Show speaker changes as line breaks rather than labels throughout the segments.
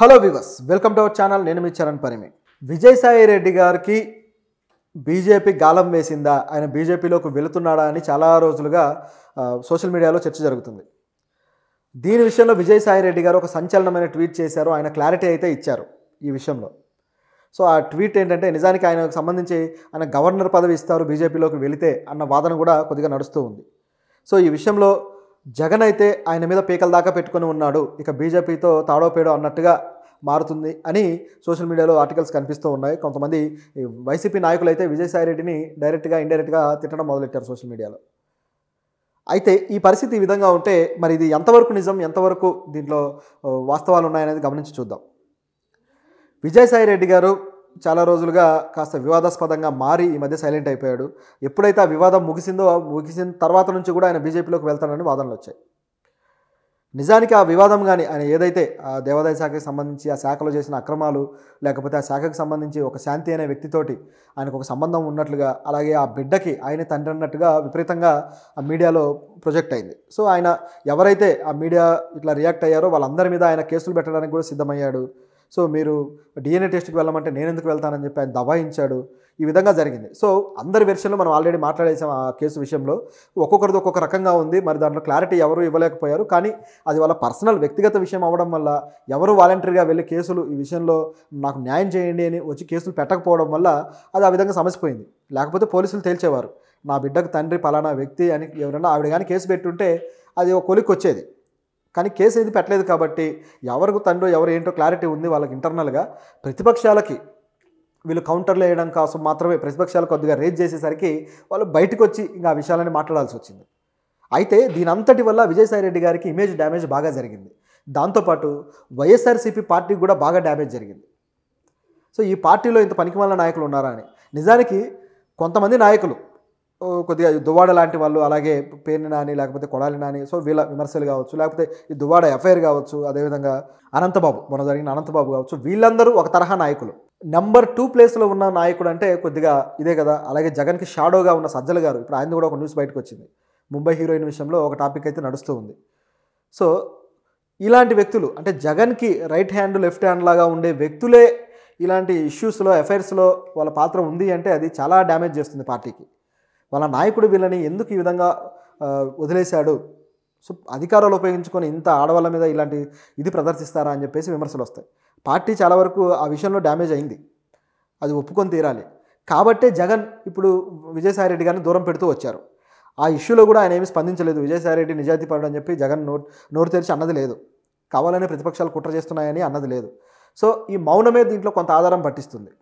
Hello viewers, welcome to our channel. నేను మీ చరణ్ పరిమి. విజయసాయి రెడ్డి గారికి BJP గాలం వేసిందా, ఆయన బీజేపీలోకి వెళుతున్నాడా అని చాలా రోజులుగా సోషల్ మీడియాలో చర్చ జరుగుతుంది. దీని విషయంలో విజయసాయి రెడ్డి గారు ఒక సంచలనమైన ట్వీట్ చేశారు. ఆయన క్లారిటీ అయితే ఇచ్చారు ఈ విషయంలో. సో ఆ ట్వీట్ ఏంటంటే, నిజానికి ఆయనకు సంబంధించి ఆయన గవర్నర్ పదవి ఇస్తారు బీజేపీలోకి వెళితే అన్న వాదన కూడా కొద్దిగా నడుస్తూ ఉంది. సో ఈ విషయంలో జగన్ అయితే ఆయన మీద పీకల దాకా పెట్టుకొని ఉన్నాడు, ఇక బీజేపీతో తాడో పేడో అన్నట్టుగా మారుతుంది అని సోషల్ మీడియాలో ఆర్టికల్స్ కనిపిస్తూ ఉన్నాయి. కొంతమంది వైసీపీ నాయకులు అయితే విజయసాయి రెడ్డిని డైరెక్ట్గా ఇండైరెక్ట్గా తిట్టడం మొదలెట్టారు సోషల్ మీడియాలో. అయితే ఈ పరిస్థితి ఈ విధంగా ఉంటే మరి ఇది ఎంతవరకు నిజం, ఎంతవరకు దీంట్లో వాస్తవాలు ఉన్నాయనేది గమనించి చూద్దాం. విజయసాయి రెడ్డి గారు చాలా రోజులుగా కాస్త వివాదాస్పదంగా మారి ఈ మధ్య సైలెంట్ అయిపోయాడు. ఎప్పుడైతే ఆ వివాదం ముగిసిన తర్వాత నుంచి కూడా ఆయన బీజేపీలోకి వెళ్తానని వాదనలు వచ్చాయి. నిజానికి ఆ వివాదం కానీ ఆయన ఏదైతే ఆ దేవాదాయ శాఖకి సంబంధించి ఆ శాఖలో చేసిన అక్రమాలు, లేకపోతే ఆ శాఖకు సంబంధించి ఒక శాంతి అనే వ్యక్తితోటి ఆయనకు ఒక సంబంధం ఉన్నట్లుగా, అలాగే ఆ బిడ్డకి ఆయన తండ్రి అన్నట్టుగా విపరీతంగా ఆ మీడియాలో ప్రొజెక్ట్ అయింది. సో ఆయన ఎవరైతే ఆ మీడియా ఇట్లా రియాక్ట్ అయ్యారో వాళ్ళందరి మీద ఆయన కేసులు పెట్టడానికి కూడా సిద్ధమయ్యాడు. సో మీరు డిఎన్ఏ టెస్ట్కి వెళ్ళమంటే నేను ఎందుకు వెళ్తానని చెప్పి ఆయన దబాయించాడు. ఈ విధంగా జరిగింది. సో అందరి వెర్షన్లో మనం ఆల్రెడీ మాట్లాడేసాం. ఆ కేసు విషయంలో ఒక్కొక్కరిది ఒక్కొక్క రకంగా ఉంది. మరి దాంట్లో క్లారిటీ ఎవరు ఇవ్వలేకపోయారు. కానీ అది వాళ్ళ పర్సనల్ వ్యక్తిగత విషయం అవ్వడం వల్ల ఎవరు వాలంటరీగా వెళ్ళి కేసులు ఈ విషయంలో నాకు న్యాయం చేయండి అని వచ్చి కేసులు పెట్టకపోవడం వల్ల అది ఆ విధంగా సమసిపోయింది. లేకపోతే పోలీసులు తేల్చేవారు, నా బిడ్డకు తండ్రి పలానా వ్యక్తి అని. ఎవరైనా ఆవిడ కానీ కేసు పెట్టుంటే అది ఒక కొలిక్కి వచ్చేది. కానీ కేసు ఏది పెట్టలేదు కాబట్టి ఎవరికి తండ్రి ఎవరు ఏంటో క్లారిటీ ఉంది వాళ్ళకి ఇంటర్నల్గా. ప్రతిపక్షాలకి వీళ్ళు కౌంటర్లు వేయడం కోసం మాత్రమే ప్రతిపక్షాలు కొద్దిగా రేజ్ చేసేసరికి వాళ్ళు బయటకు వచ్చి ఇంకా ఆ విషయాలని మాట్లాడాల్సి వచ్చింది. అయితే దీని అంతటి వల్ల విజయసాయి రెడ్డి గారికి ఇమేజ్ డ్యామేజ్ బాగా జరిగింది. దాంతోపాటు వైఎస్ఆర్సీపీ పార్టీకి కూడా బాగా డ్యామేజ్ జరిగింది. సో ఈ పార్టీలో ఇంత పనికిమాలిన నాయకులు ఉన్నారా అని. నిజానికి కొంతమంది నాయకులు కొద్దిగా దువ్వాడ లాంటి వాళ్ళు, అలాగే పేర్ని నాని, లేకపోతే కొడాలి నాని, సో వీళ్ళ విమర్శలు కావచ్చు, లేకపోతే ఈ దువ్వాడ ఎఫ్ఐఆర్ కావచ్చు, అదేవిధంగా అనంతబాబు మొన్న జరిగిన అనంతబాబు కావచ్చు, వీళ్ళందరూ ఒక తరహా నాయకులు. నెంబర్ 2 ప్లేస్లో ఉన్న నాయకుడు అంటే కొద్దిగా ఇదే కదా. అలాగే జగన్కి షాడోగా ఉన్న సజ్జల గారు, ఇప్పుడు ఆయన కూడా ఒక న్యూస్ బయటకు వచ్చింది. ముంబై హీరోయిన్ విషయంలో ఒక టాపిక్ అయితే నడుస్తూ ఉంది. సో ఇలాంటి వ్యక్తులు అంటే జగన్కి రైట్ హ్యాండ్ లెఫ్ట్ హ్యాండ్ లాగా ఉండే వ్యక్తులే ఇలాంటి ఇష్యూస్లో ఎఫ్ఐఆర్స్లో వాళ్ళ పాత్ర ఉంది అంటే అది చాలా డ్యామేజ్ చేస్తుంది పార్టీకి. వాళ్ళ నాయకుడు వీళ్ళని ఎందుకు ఈ విధంగా వదిలేశాడు, సో అధికారాలు ఉపయోగించుకొని ఇంత ఆడవాళ్ళ మీద ఇలాంటి ఇది ప్రదర్శిస్తారా అని చెప్పేసి విమర్శలు వస్తాయి. పార్టీ చాలా వరకు ఆ విషయంలో డ్యామేజ్ అయింది, అది ఒప్పుకొని తీరాలి. కాబట్టే జగన్ ఇప్పుడు విజయసాయి రెడ్డి గారిని దూరం పెడుతూ వచ్చారు. ఆ ఇష్యూలో కూడా ఆయన ఏమీ స్పందించలేదు. విజయసాయి రెడ్డి నిజాయితీపరుడు అని చెప్పి జగన్ నోరు తెరిచి అన్నది లేదు. కావాలనే ప్రతిపక్షాలు కుట్ర చేస్తున్నాయని అన్నది లేదు. సో ఈ మౌనమే దీంట్లో కొంత ఆధారం పట్టిస్తుంది.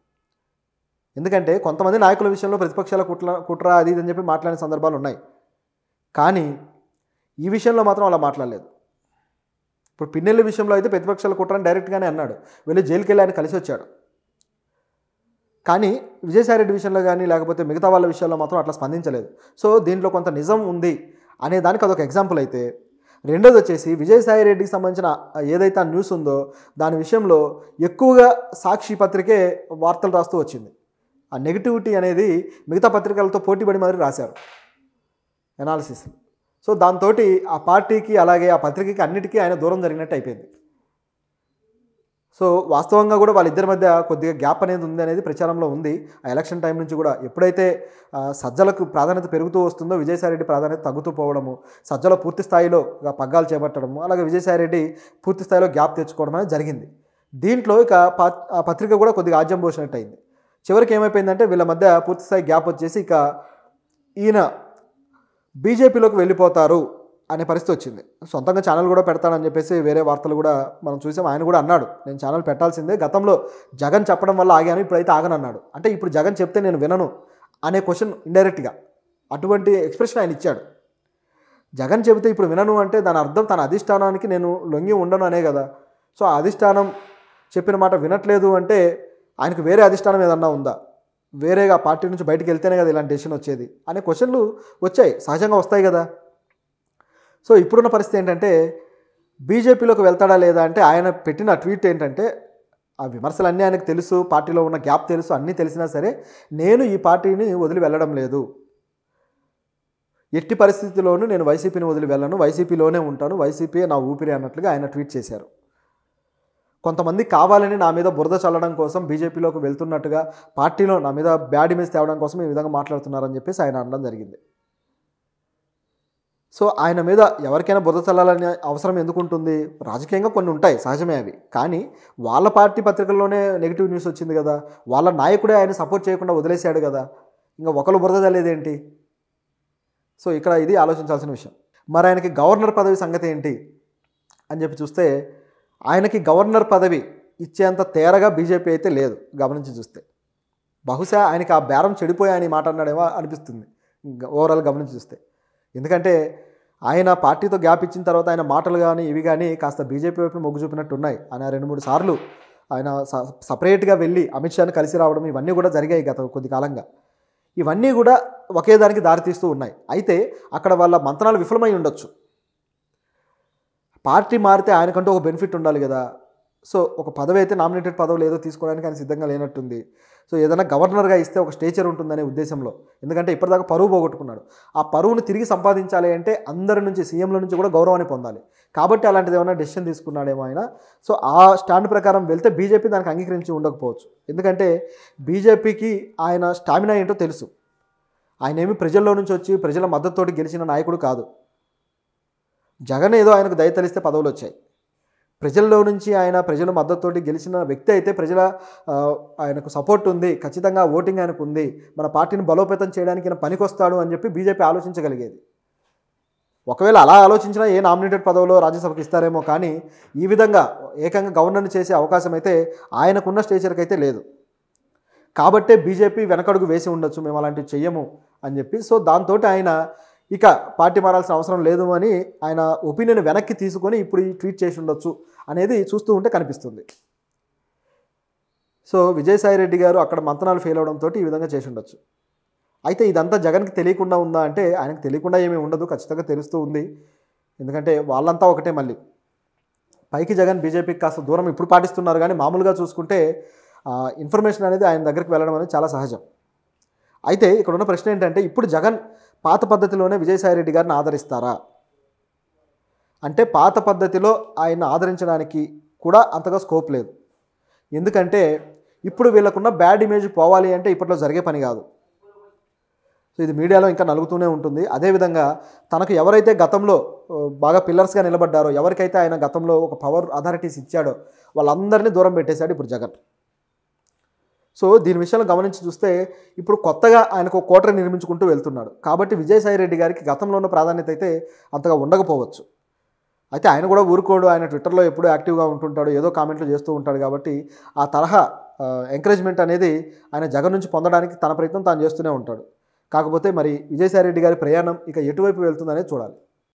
ఎందుకంటే కొంతమంది నాయకుల విషయంలో ప్రతిపక్షాల కుట్ర అది ఇది అని చెప్పి మాట్లాడిన సందర్భాలు ఉన్నాయి. కానీ ఈ విషయంలో మాత్రం అలా మాట్లాడలేదు. ఇప్పుడు పిన్నెల్లి విషయంలో అయితే ప్రతిపక్షాల కుట్రని డైరెక్ట్గానే అన్నాడు, వెళ్ళి జైలుకి వెళ్ళి ఆయన కలిసి వచ్చాడు. కానీ విజయసాయి రెడ్డి విషయంలో కానీ లేకపోతే మిగతా వాళ్ళ విషయాల్లో మాత్రం అట్లా స్పందించలేదు. సో దీంట్లో కొంత నిజం ఉంది అనే దానికి అదొక ఎగ్జాంపుల్ అయితే, రెండోది వచ్చేసి విజయసాయి రెడ్డికి సంబంధించిన ఏదైతే ఆ న్యూస్ ఉందో దాని విషయంలో ఎక్కువగా సాక్షి పత్రికే వార్తలు రాస్తూ వచ్చింది. ఆ నెగిటివిటీ అనేది మిగతా పత్రికలతో పోటీపడి మరి రాశారు ఎనాలిసిస్. సో దాంతో ఆ పార్టీకి అలాగే ఆ పత్రికకి అన్నిటికీ ఆయన దూరం జరిగినట్టు అయిపోయింది. సో వాస్తవంగా కూడా వాళ్ళిద్దరి మధ్య కొద్దిగా గ్యాప్ అనేది ఉంది అనేది ప్రచారంలో ఉంది. ఆ ఎలక్షన్ టైం నుంచి కూడా ఎప్పుడైతే సజ్జలకు ప్రాధాన్యత పెరుగుతూ వస్తుందో విజయసాయి రెడ్డి ప్రాధాన్యత తగ్గుతూ పోవడము, సజ్జల పూర్తి స్థాయిలో పగ్గాలు చేపట్టడము, అలాగే విజయసాయి రెడ్డి పూర్తి స్థాయిలో గ్యాప్ తెచ్చుకోవడం అనేది జరిగింది. దీంట్లో ఇక ఆ పత్రిక కూడా కొద్దిగా ఆజ్యం పోసినట్టు అయింది. చివరికి ఏమైపోయిందంటే వీళ్ళ మధ్య పూర్తిస్థాయి గ్యాప్ వచ్చేసి ఇక ఈయన బీజేపీలోకి వెళ్ళిపోతారు అనే పరిస్థితి వచ్చింది. సొంతంగా ఛానల్ కూడా పెడతానని చెప్పేసి వేరే వార్తలు కూడా మనం చూసాం. ఆయన కూడా అన్నాడు, నేను ఛానల్ పెట్టాల్సిందే, గతంలో జగన్ చెప్పడం వల్ల ఆగాను, ఇప్పుడైతే ఆగనన్నాడు. అంటే ఇప్పుడు జగన్ చెప్తే నేను వినను అనే క్వశ్చన్ ఇండైరెక్ట్గా అటువంటి ఎక్స్ప్రెషన్ ఆయన ఇచ్చాడు. జగన్ చెబితే ఇప్పుడు వినను అంటే దాని అర్థం తన అధిష్టానానికి నేను లొంగి ఉండను అనే కదా. సో ఆ అధిష్టానం చెప్పిన మాట వినట్లేదు అంటే ఆయనకు వేరే అధిష్టానం ఏదన్నా ఉందా, వేరేగా పార్టీ నుంచి బయటకు వెళ్తేనే కదా ఇలాంటి డెసిషన్ వచ్చేది అనే క్వశ్చన్లు వచ్చాయి, సహజంగా వస్తాయి కదా. సో ఇప్పుడున్న పరిస్థితి ఏంటంటే బీజేపీలోకి వెళ్తాడా లేదా అంటే ఆయన పెట్టిన ట్వీట్ ఏంటంటే, ఆ విమర్శలన్నీ ఆయనకు తెలుసు, పార్టీలో ఉన్న గ్యాప్ తెలుసు, అన్నీ తెలిసినా సరే నేను ఈ పార్టీని వదిలి వెళ్ళడం లేదు, ఎట్టి పరిస్థితిలోనూ నేను వైసీపీని వదిలి వెళ్ళను, వైసీపీలోనే ఉంటాను, వైసీపీ నా ఊపిరి అన్నట్లుగా ఆయన ట్వీట్ చేశారు. కొంతమంది కావాలని నా మీద బురద చల్లడం కోసం బీజేపీలోకి వెళ్తున్నట్టుగా, పార్టీలో నా మీద బ్యాడ్ ఇమేజ్ తేవడం కోసం ఈ విధంగా మాట్లాడుతున్నారని చెప్పేసి ఆయన అనడం జరిగింది. సో ఆయన మీద ఎవరికైనా బురద చల్లాలనే అవసరం ఎందుకుంటుంది? రాజకీయంగా కొన్ని ఉంటాయి, సహజమే అవి. కానీ వాళ్ళ పార్టీ పత్రికల్లోనే నెగిటివ్ న్యూస్ వచ్చింది కదా, వాళ్ళ నాయకుడే ఆయన సపోర్ట్ చేయకుండా వదిలేశాడు కదా, ఇంకా ఒకరు బురద చల్లేదేంటి? సో ఇక్కడ ఇది ఆలోచించాల్సిన విషయం. మరి ఆయనకి గవర్నర్ పదవి సంగతి ఏంటి అని చెప్పి చూస్తే, ఆయనకి గవర్నర్ పదవి ఇచ్చేంత తేరగా బీజేపీ అయితే లేదు గమనించి చూస్తే. బహుశా ఆయనకి ఆ బేరం చెడిపోయాయని మాట అన్నాడేమో అనిపిస్తుంది ఓవరాల్ గమనించి చూస్తే. ఎందుకంటే ఆయన పార్టీతో గ్యాప్ ఇచ్చిన తర్వాత ఆయన మాటలు కానీ ఇవి కానీ కాస్త బీజేపీ వైపు మొగ్గు చూపినట్టు ఉన్నాయి. ఆయన 2-3 సార్లు ఆయన సపరేట్గా వెళ్ళి అమిత్ షాని కలిసి రావడం ఇవన్నీ కూడా జరిగాయి గత కొద్ది కాలంగా. ఇవన్నీ కూడా ఒకే దానికి దారితీస్తూ ఉన్నాయి. అయితే అక్కడ వాళ్ళ మంతనాలు విఫలమై ఉండొచ్చు. పార్టీ మారితే ఆయనకంటూ ఒక బెనిఫిట్ ఉండాలి కదా. సో ఒక పదవి అయితే నామినేటెడ్ పదవులు ఏదో తీసుకోవడానికి ఆయన సిద్ధంగా లేనట్టుంది. సో ఏదైనా గవర్నర్గా ఇస్తే ఒక స్టేచర్ ఉంటుందనే ఉద్దేశంలో, ఎందుకంటే ఇప్పటిదాకా పరువు పోగొట్టుకున్నాడు. ఆ పరువును తిరిగి సంపాదించాలి అంటే అందరి నుంచి, సీఎంల నుంచి కూడా గౌరవాన్ని పొందాలి. కాబట్టి అలాంటిది ఏమైనా డెసిషన్ తీసుకున్నాడేమో ఆయన. సో ఆ స్టాండ్ ప్రకారం వెళ్తే బీజేపీ దానికి అంగీకరించి ఉండకపోవచ్చు. ఎందుకంటే బీజేపీకి ఆయన స్టామినా ఏంటో తెలుసు. ఆయన ఏమి ప్రజల్లో నుంచి వచ్చి ప్రజల మద్దతుతోటి గెలిచిన నాయకుడు కాదు. జగన్ ఏదో ఆయనకు దయతలిస్తే పదవులు వచ్చాయి. ప్రజల్లో నుంచి ఆయన ప్రజల మద్దతుతోటి గెలిచిన వ్యక్తి అయితే ఆయనకు సపోర్ట్ ఉంది, ఖచ్చితంగా ఓటింగ్ ఆయనకు ఉంది, మన పార్టీని బలోపేతం చేయడానికి ఆయన పనికొస్తాడు అని చెప్పి బీజేపీ ఆలోచించగలిగేది. ఒకవేళ అలా ఆలోచించినా ఏ నామినేటెడ్ పదవిలో రాజ్యసభకు ఇస్తారేమో, కానీ ఈ విధంగా ఏకంగా గవర్నర్ని చేసే అవకాశం అయితే ఆయనకున్న స్టేచర్కి అయితే లేదు. కాబట్టే బీజేపీ వెనకడుగు వేసి ఉండొచ్చు, మేము అలాంటివి చెయ్యము అని చెప్పి. సో దాంతో ఆయన ఇక పార్టీ మారాల్సిన అవసరం లేదు అని ఆయన ఒపీనియన్ వెనక్కి తీసుకొని ఇప్పుడు ఈ ట్వీట్ చేసి ఉండొచ్చు అనేది చూస్తూ ఉంటే కనిపిస్తుంది. సో విజయసాయిరెడ్డి గారు అక్కడ మంతనాలు ఫెయిల్ అవడంతో ఈ విధంగా చేసి ఉండొచ్చు. అయితే ఇదంతా జగన్కి తెలియకుండా ఉందా అంటే ఆయనకు తెలియకుండా ఏమీ ఉండదు, ఖచ్చితంగా తెలుస్తూ ఉంది. ఎందుకంటే వాళ్ళంతా ఒకటే. మళ్ళీ పైకి జగన్ బీజేపీకి కాస్త దూరం ఇప్పుడు పాటిస్తున్నారు, కానీ మామూలుగా చూసుకుంటే ఇన్ఫర్మేషన్ అనేది ఆయన దగ్గరికి వెళ్ళడం అనేది చాలా సహజం. అయితే ఇక్కడ ఉన్న ప్రశ్న ఏంటంటే, ఇప్పుడు జగన్ పాత పద్ధతిలోనే విజయసాయిరెడ్డి గారిని ఆదరిస్తారా అంటే, పాత పద్ధతిలో ఆయన ఆదరించడానికి కూడా అంతగా స్కోప్ లేదు. ఎందుకంటే ఇప్పుడు వీళ్ళకున్న బ్యాడ్ ఇమేజ్ పోవాలి అంటే ఇప్పట్లో జరిగే పని కాదు. సో ఇది మీడియాలో ఇంకా నలుగుతూనే ఉంటుంది. అదేవిధంగా తనకు ఎవరైతే గతంలో బాగా పిల్లర్స్గా నిలబడ్డారో, ఎవరికైతే ఆయన గతంలో ఒక పవర్ అథారిటీస్ ఇచ్చాడో వాళ్ళందరినీ దూరం పెట్టేశాడు ఇప్పుడు జగన్. సో దీని విషయాలు గమనించి చూస్తే ఇప్పుడు కొత్తగా ఆయనకు ఒక కోటరీ నిర్మించుకుంటూ వెళ్తున్నాడు. కాబట్టి విజయసాయిరెడ్డి గారికి గతంలో ఉన్న ప్రాధాన్యత అయితే అంతగా ఉండకపోవచ్చు. అయితే ఆయన కూడా ఊరుకోడు, ఆయన ట్విట్టర్లో ఎప్పుడూ యాక్టివ్గా ఉంటుంటాడు, ఏదో కామెంట్లు చేస్తూ ఉంటాడు. కాబట్టి ఆ తరహా ఎంకరేజ్మెంట్ అనేది ఆయన జగన్ నుంచి పొందడానికి తన ప్రయత్నం తాను చేస్తూనే ఉంటాడు. కాకపోతే మరి విజయసాయిరెడ్డి గారి ప్రయాణం ఇక ఎటువైపు వెళ్తుందనేది చూడాలి.